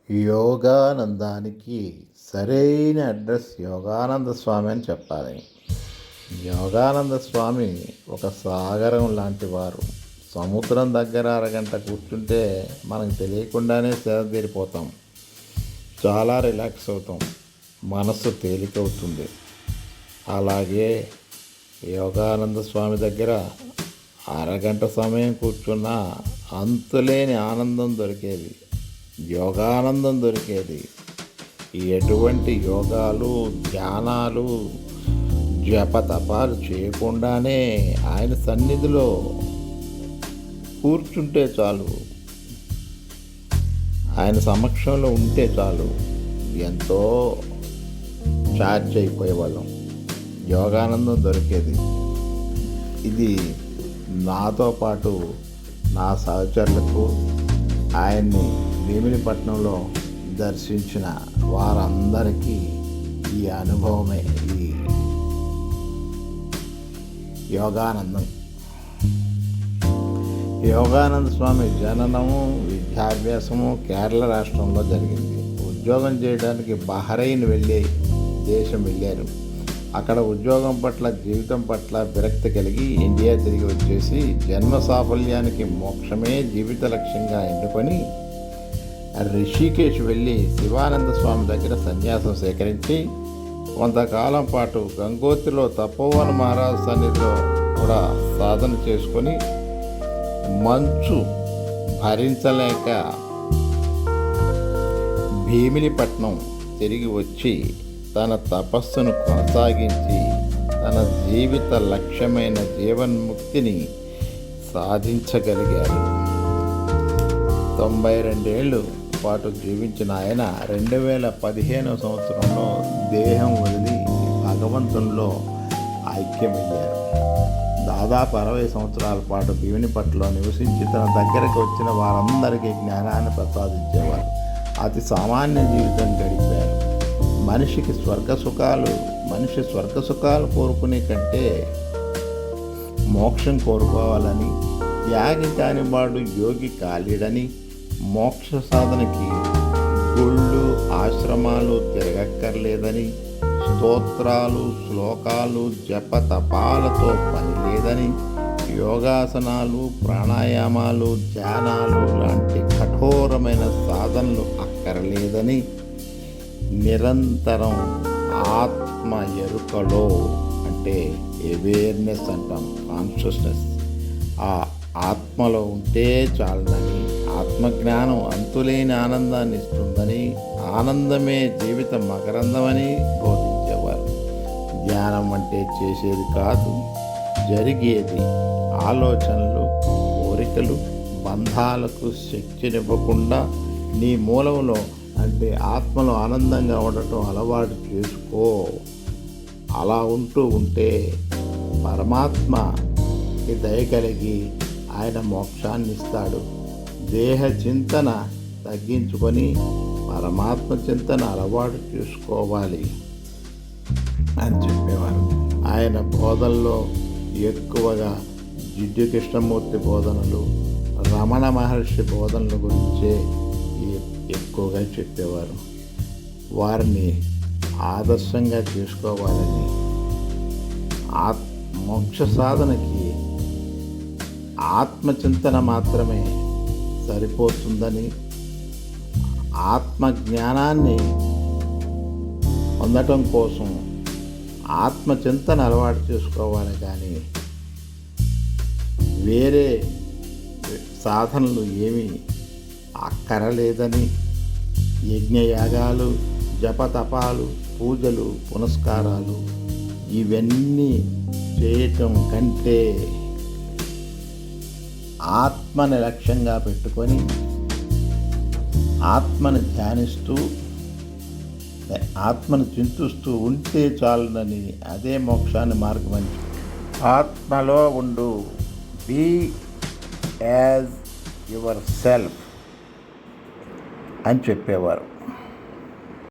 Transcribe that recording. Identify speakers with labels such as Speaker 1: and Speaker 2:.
Speaker 1: యోగానందానికి సరైన అడ్రస్ యోగానంద స్వామి అని చెప్పాలి. యోగానంద స్వామి ఒక సాగరం లాంటి వారు. సముద్రం దగ్గర అరగంట కూర్చుంటే మనకు తెలియకుండానే సేద తీరిపోతాం. చాలా రిలాక్స్ అవుతాం. మనసు తేలికవుతుంది. అలాగే యోగానంద స్వామి దగ్గర అరగంట సమయం కూర్చున్నా అంతులేని ఆనందం దొరికేది, యోగానందం దొరికేది. ఎటువంటి యోగాలు, ధ్యానాలు, జపతపాలు చేయకుండానే ఆయన సన్నిధిలో కూర్చుంటే చాలు, ఆయన సమక్షంలో ఉంటే చాలు, ఎంతో ఛార్జ్ అయిపోయేవాళ్ళం. యోగానందం దొరికేది. ఇది నాతో పాటు నా సహచరులకు, ఆయన్ని భీమినిపట్నంలో దర్శించిన వారందరికీ ఈ అనుభవమే ఈ యోగానందం. యోగానంద స్వామి జననము, విద్యాభ్యాసము కేరళ రాష్ట్రంలో జరిగింది. ఉద్యోగం చేయడానికి బహ్రెయిన్ దేశం వెళ్ళారు. అక్కడ ఉద్యోగం పట్ల, జీవితం పట్ల విరక్తి కలిగి ఇండియా తిరిగి వచ్చేసి జన్మ సాఫల్యానికి మోక్షమే జీవిత లక్ష్యంగా ఎన్నుకొని రిషికేశ్ వెళ్ళి శివానంద స్వామి దగ్గర సన్యాసం సేకరించి కొంతకాలం పాటు గంగోత్రిలో తపోవన మహారాజు సన్నిధిలో కూడా సాధన చేసుకొని మంచు భరించలేక భీమినిపట్నం తిరిగి వచ్చి తన తపస్సును కొనసాగించి తన జీవిత లక్ష్యమైన జీవన్ముక్తిని సాధించగలిగారు. 92 ఏళ్ళు పాటు జీవించిన ఆయన 2015 సంవత్సరంలో దేహం వదిలి భగవంతునిలో ఐక్యమయ్యారు. దాదాపు 60 సంవత్సరాల పాటు భీమినిపట్నంలో నివసించి తన దగ్గరకు వచ్చిన వారందరికీ జ్ఞానాన్ని ప్రసాదించేవారు. అతి సామాన్య జీవితం గడిపారు. మనిషి స్వర్గ సుఖాలు కోరుకునే కంటే మోక్షం కోరుకోవాలని, త్యాగి కాని వాడు యోగి కాలేడని, మోక్ష సాధనకి గుళ్ళు, ఆశ్రమాలు తిరగక్కర్లేదని, స్తోత్రాలు, శ్లోకాలు, జప తపాలతో పని లేదని, యోగాసనాలు, ప్రాణాయామాలు, ధ్యానాలు లాంటి కఠోరమైన సాధనలు అక్కర్లేదని, నిరంతరం ఆత్మ ఎరుకలో, అంటే అవేర్నెస్ అంటాం, కాన్షియస్నెస్, ఆ ఆత్మలో ఉంటే చాలని, ఆత్మజ్ఞానం అంతులేని ఆనందాన్ని ఇస్తుందని, ఆనందమే జీవిత మకరందమని బోధించేవారు. ధ్యానం అంటే చేసేది కాదు, జరిగేది. ఆలోచనలు, కోరికలు, బంధాలకు శక్తినివ్వకుండా నీ మూలంలో, అంటే ఆత్మలో ఆనందంగా ఉండటం అలవాటు చేసుకో. అలా ఉంటూ ఉంటే పరమాత్మకి దయ కలిగి ఆయన మోక్షాన్ని ఇస్తాడు. దేహ చింతన తగ్గించుకొని పరమాత్మ చింతన అలవాటు చేసుకోవాలి అని చెప్పేవారు. ఆయన బోధనలో ఎక్కువగా జిడ్డు కృష్ణమూర్తి బోధనలు, రమణ మహర్షి బోధనల గురించే ఎక్కువగా చెప్పేవారు. వారిని ఆదర్శంగా చేసుకోవాలని, మోక్ష సాధనకి ఆత్మచింతన మాత్రమే సరిపోతుందని, ఆత్మజ్ఞానాన్ని పొందటం కోసం ఆత్మచింతన అలవాటు చేసుకోవాలి, కానీ వేరే సాధనలు ఏమీ అక్కరలేదని, యజ్ఞయాగాలు, జపతపాలు, పూజలు, పునస్కారాలు ఇవన్నీ చేయటం కంటే ఆత్మని లక్ష్యంగా పెట్టుకొని ఆత్మని ధ్యానిస్తూ, ఆత్మను చింతిస్తూ ఉంటే చాలునని, అదే మోక్షాన్ని మార్గమని, ఆత్మలో ఉండు, బీ యాజ్ యువర్ సెల్ఫ్ అని చెప్పేవారు.